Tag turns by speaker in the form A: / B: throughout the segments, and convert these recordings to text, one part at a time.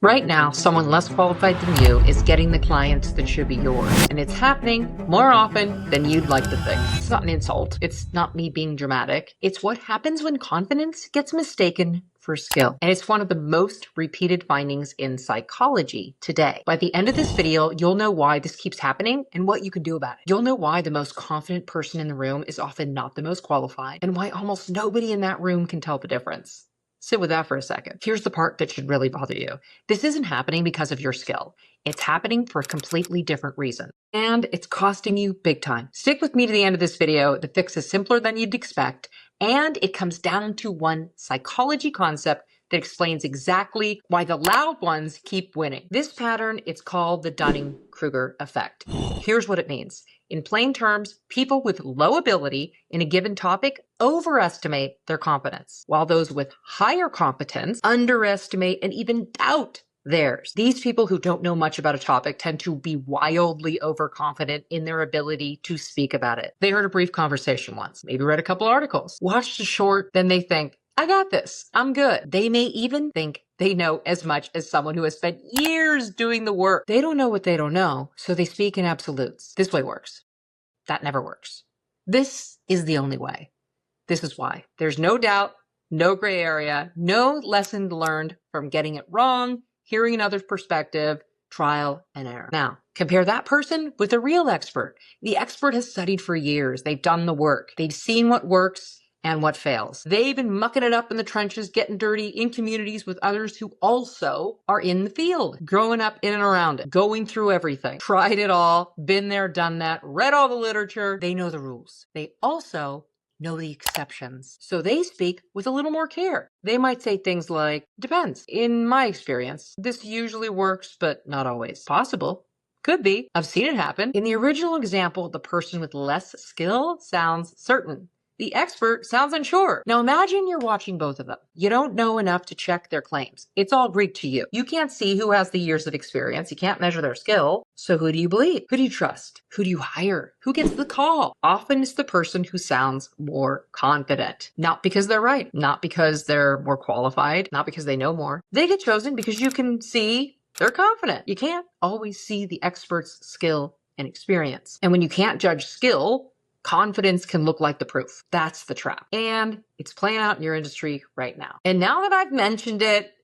A: Right now, someone less qualified than you is getting the clients that should be yours. And it's happening more often than you'd like to think. It's not an insult. It's not me being dramatic. It's what happens when confidence gets mistaken for skill. And it's one of the most repeated findings in psychology today. By the end of this video, you'll know why this keeps happening and what you can do about it. You'll know why the most confident person in the room is often not the most qualified, and why almost nobody in that room can tell the difference. Sit with that for a second. Here's the part that should really bother you. This isn't happening because of your skill. It's happening for a completely different reason. And it's costing you big time. Stick with me to the end of this video. The fix is simpler than you'd expect. And it comes down to one psychology concept that explains exactly why the loud ones keep winning. This pattern, it's called the Dunning-Kruger effect. Here's what it means. In plain terms, people with low ability in a given topic overestimate their competence, while those with higher competence underestimate and even doubt theirs. These people who don't know much about a topic tend to be wildly overconfident in their ability to speak about it. They heard a brief conversation once, maybe read a couple articles, watched a short, then they think, I got this, I'm good. They may even think they know as much as someone who has spent years doing the work. They don't know what they don't know, so they speak in absolutes. This way works. That never works. This is the only way. This is why. There's no doubt, no gray area, no lesson learned from getting it wrong, hearing another's perspective, trial and error. Now, compare that person with a real expert. The expert has studied for years. They've done the work. They've seen what works and what fails. They've been mucking it up in the trenches, getting dirty in communities with others who also are in the field, growing up in and around it, going through everything, tried it all, been there, done that, read all the literature. They know the rules. They also know the exceptions. So they speak with a little more care. They might say things like, depends. In my experience, this usually works, but not always. Possible. Could be. I've seen it happen. In the original example, the person with less skill sounds certain. The expert sounds unsure. Now imagine you're watching both of them. You don't know enough to check their claims. It's all Greek to you. You can't see who has the years of experience. You can't measure their skill. So who do you believe? Who do you trust? Who do you hire? Who gets the call? Often it's the person who sounds more confident. Not because they're right. Not because they're more qualified. Not because they know more. They get chosen because you can see they're confident. You can't always see the expert's skill and experience. And when you can't judge skill, confidence can look like the proof. That's the trap. And it's playing out in your industry right now. And now that I've mentioned it,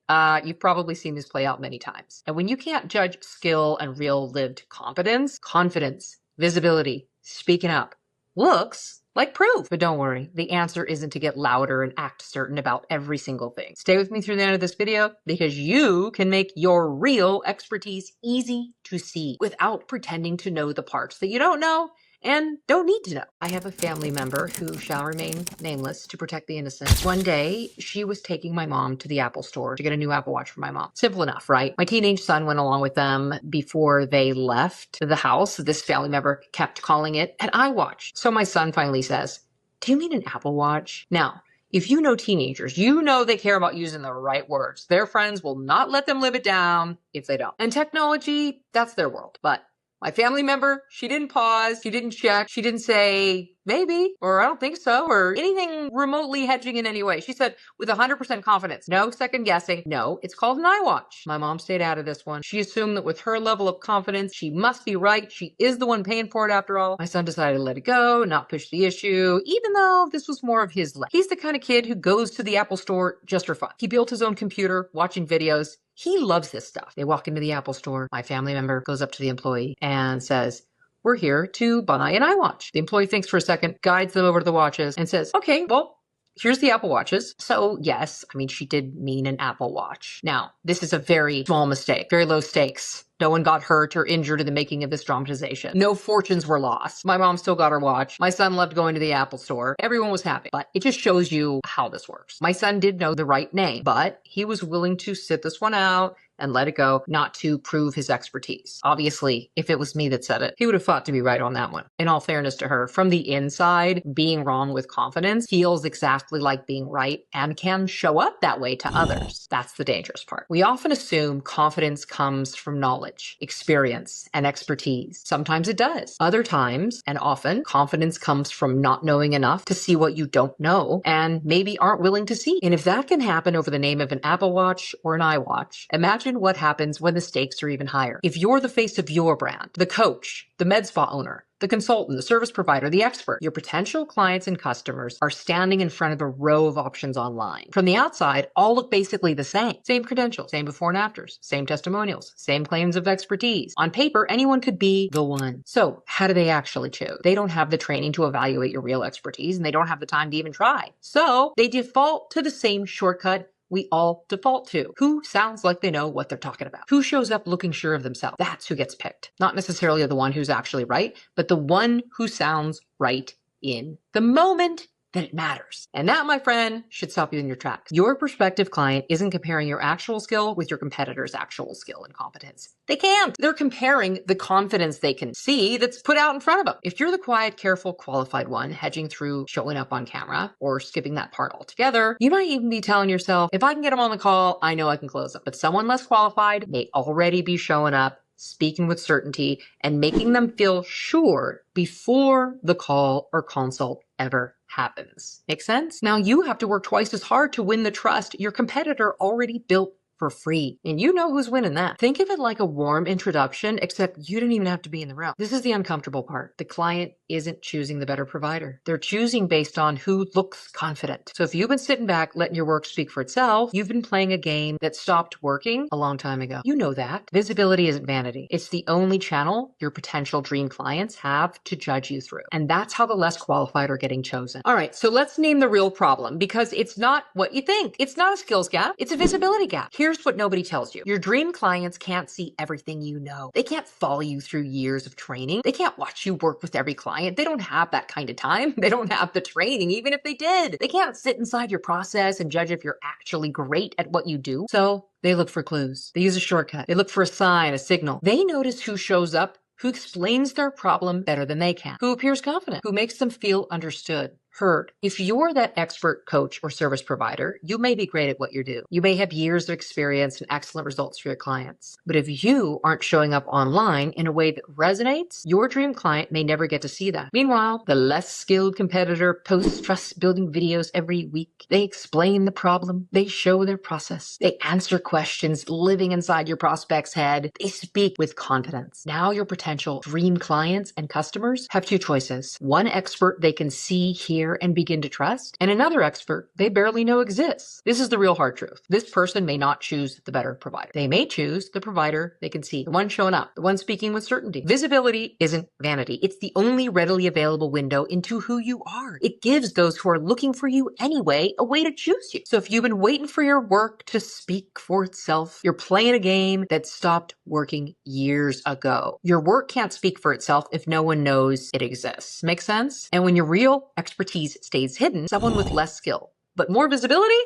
A: you've probably seen this play out many times. And when you can't judge skill and real lived competence, confidence, visibility, speaking up, looks like proof. But don't worry, the answer isn't to get louder and act certain about every single thing. Stay with me through the end of this video because you can make your real expertise easy to see without pretending to know the parts that you don't know and don't need to know. I have a family member who shall remain nameless to protect the innocent. One day, she was taking my mom to the Apple store to get a new Apple Watch for my mom. Simple enough, right? My teenage son went along with them. Before they left the house, this family member kept calling it an iWatch. So my son finally says, do you mean an Apple Watch? Now, if you know teenagers, you know they care about using the right words. Their friends will not let them live it down if they don't. And technology, that's their world. But my family member, she didn't pause, she didn't check, she didn't say, maybe, or I don't think so, or anything remotely hedging in any way. She said with 100% confidence, no second guessing, no, it's called an iWatch. My mom stayed out of this one. She assumed that with her level of confidence, she must be right. She is the one paying for it after all. My son decided to let it go, not push the issue, even though this was more of his lane. He's the kind of kid who goes to the Apple store just for fun. He built his own computer, watching videos. He loves this stuff. They walk into the Apple store. My family member goes up to the employee and says, we're here to buy an iWatch. The employee thinks for a second, guides them over to the watches and says, okay, well, here's the Apple Watches. So yes, I mean, she did mean an Apple Watch. Now, this is a very small mistake, very low stakes. No one got hurt or injured in the making of this dramatization. No fortunes were lost. My mom still got her watch. My son loved going to the Apple store. Everyone was happy. But it just shows you how this works. My son did know the right name, but he was willing to sit this one out and let it go, not to prove his expertise. Obviously, if it was me that said it, he would have fought to be right on that one. In all fairness to her, from the inside, being wrong with confidence feels exactly like being right and can show up that way to others. That's the dangerous part. We often assume confidence comes from knowledge, experience, and expertise. Sometimes it does. Other times, and often, confidence comes from not knowing enough to see what you don't know and maybe aren't willing to see. And if that can happen over the name of an Apple Watch or an iWatch, imagine imagine what happens when the stakes are even higher. If you're the face of your brand, the coach, the med spa owner, the consultant, the service provider, the expert, your potential clients and customers are standing in front of a row of options online. From the outside, all look basically the same. Same credentials, same before and afters, same testimonials, same claims of expertise. On paper, anyone could be the one. So how do they actually choose? They don't have the training to evaluate your real expertise, and they don't have the time to even try. So they default to the same shortcut we all default to. Who sounds like they know what they're talking about? Who shows up looking sure of themselves? That's who gets picked. Not necessarily the one who's actually right, but the one who sounds right in the moment that it matters. And that, my friend, should stop you in your tracks. Your prospective client isn't comparing your actual skill with your competitor's actual skill and competence. They can't. They're comparing the confidence they can see that's put out in front of them. If you're the quiet, careful, qualified one, hedging through showing up on camera or skipping that part altogether, you might even be telling yourself, if I can get them on the call, I know I can close them. But someone less qualified may already be showing up, speaking with certainty, and making them feel sure before the call or consult ever happens. Make sense? Now you have to work twice as hard to win the trust your competitor already built for free. And you know who's winning that. Think of it like a warm introduction, except you don't even have to be in the room. This is the uncomfortable part. The client isn't choosing the better provider. They're choosing based on who looks confident. So if you've been sitting back, letting your work speak for itself, you've been playing a game that stopped working a long time ago. You know that. Visibility isn't vanity. It's the only channel your potential dream clients have to judge you through. And that's how the less qualified are getting chosen. All right, so let's name the real problem, because it's not what you think. It's not a skills gap. It's a visibility gap. Here's what nobody tells you. Your dream clients can't see everything you know. They can't follow you through years of training. They can't watch you work with every client. They don't have that kind of time. They don't have the training, even if they did. They can't sit inside your process and judge if you're actually great at what you do. So they look for clues. They use a shortcut. They look for a sign, a signal. They notice who shows up, who explains their problem better than they can, who appears confident, who makes them feel understood, heard. If you're that expert coach or service provider, you may be great at what you do. You may have years of experience and excellent results for your clients. But if you aren't showing up online in a way that resonates, your dream client may never get to see that. Meanwhile, the less skilled competitor posts trust building videos every week. They explain the problem. They show their process. They answer questions living inside your prospect's head. They speak with confidence. Now your potential dream clients and customers have two choices. One expert they can see, hear, and begin to trust, and another expert they barely know exists. This is the real hard truth. This person may not choose the better provider. They may choose the provider they can see, the one showing up, the one speaking with certainty. Visibility isn't vanity. It's the only readily available window into who you are. It gives those who are looking for you anyway a way to choose you. So if you've been waiting for your work to speak for itself, you're playing a game that stopped working years ago. Your work can't speak for itself if no one knows it exists. Make sense? And when your real expertise stays hidden, someone with less skill but more visibility,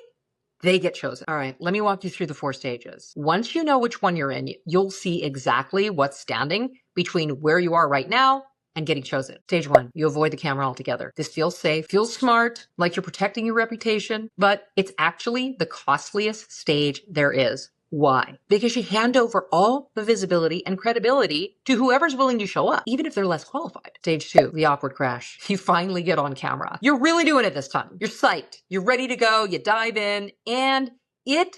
A: they get chosen. All right, let me walk you through the 4 stages. Once you know which one you're in, you'll see exactly what's standing between where you are right now and getting chosen. Stage 1, you avoid the camera altogether. This feels safe, feels smart, like you're protecting your reputation, but it's actually the costliest stage there is. Why? Because you hand over all the visibility and credibility to whoever's willing to show up, even if they're less qualified. Stage 2, the awkward crash. You finally get on camera. You're really doing it this time. You're psyched. You're ready to go. You dive in, and it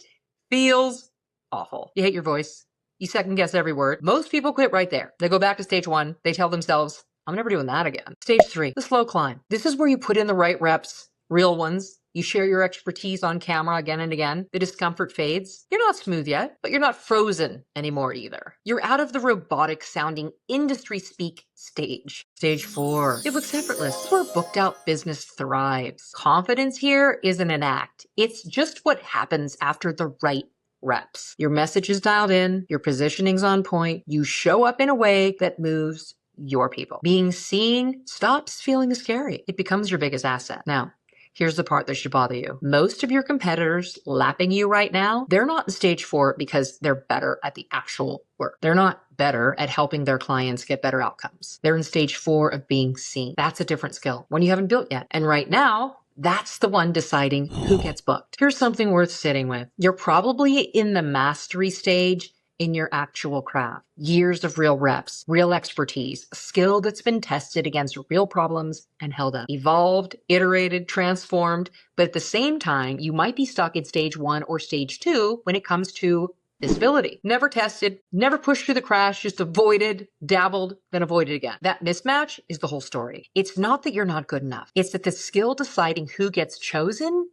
A: feels awful. You hate your voice. You second guess every word. Most people quit right there. They go back to stage 1. They tell themselves, I'm never doing that again. Stage 3, the slow climb. This is where you put in the right reps, real ones. You share your expertise on camera again and again. The discomfort fades. You're not smooth yet, but you're not frozen anymore either. You're out of the robotic sounding industry speak stage. Stage 4, it looks effortless. This is where booked out business thrives. Confidence here isn't an act. It's just what happens after the right reps. Your message is dialed in. Your positioning's on point. You show up in a way that moves your people. Being seen stops feeling scary. It becomes your biggest asset. Now, here's the part that should bother you. Most of your competitors lapping you right now, they're not in stage 4 because they're better at the actual work. They're not better at helping their clients get better outcomes. They're in stage 4 of being seen. That's a different skill, one you haven't built yet. And right now, that's the one deciding who gets booked. Here's something worth sitting with. You're probably in the mastery stage in your actual craft. Years of real reps, real expertise, skill that's been tested against real problems and held up. Evolved, iterated, transformed, but at the same time, you might be stuck in stage 1 or stage 2 when it comes to Visibility. Never tested, never pushed through the crash, just avoided, dabbled, then avoided again. That mismatch is the whole story. It's not that you're not good enough. It's that the skill deciding who gets chosen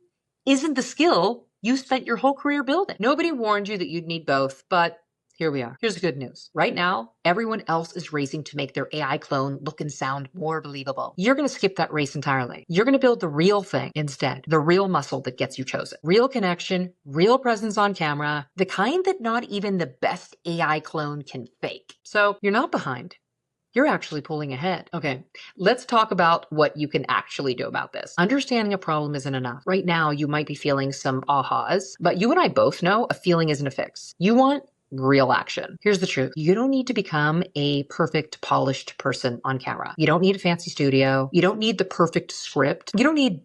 A: isn't the skill you spent your whole career building. Nobody warned you that you'd need both, but here we are. Here's the good news. Right now, everyone else is racing to make their AI clone look and sound more believable. You're going to skip that race entirely. You're going to build the real thing instead, the real muscle that gets you chosen. Real connection, real presence on camera, the kind that not even the best AI clone can fake. So you're not behind. You're actually pulling ahead. Okay, let's talk about what you can actually do about this. Understanding a problem isn't enough. Right now, you might be feeling some ahas, but you and I both know a feeling isn't a fix. You want real action. Here's the truth. You don't need to become a perfect, polished person on camera. You don't need a fancy studio. You don't need the perfect script. You don't need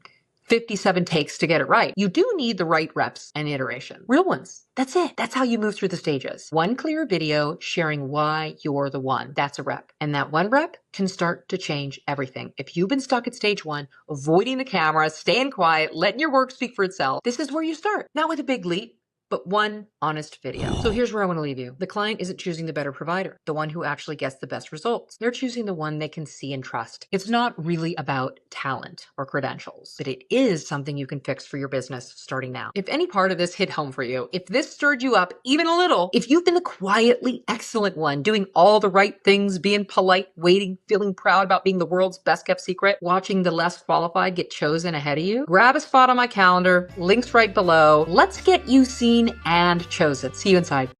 A: 57 takes to get it right. You do need the right reps and iteration. Real ones. That's it. That's how you move through the stages. One clear video sharing why you're the one. That's a rep. And that one rep can start to change everything. If you've been stuck at stage one, avoiding the camera, staying quiet, letting your work speak for itself, this is where you start. Not with a big leap, but one honest video. So here's where I want to leave you. The client isn't choosing the better provider, the one who actually gets the best results. They're choosing the one they can see and trust. It's not really about talent or credentials, but it is something you can fix for your business starting now. If any part of this hit home for you, if this stirred you up even a little, if you've been the quietly excellent one, doing all the right things, being polite, waiting, feeling proud about being the world's best kept secret, watching the less qualified get chosen ahead of you, grab a spot on my calendar, links right below. Let's get you seen and chosen. See you inside.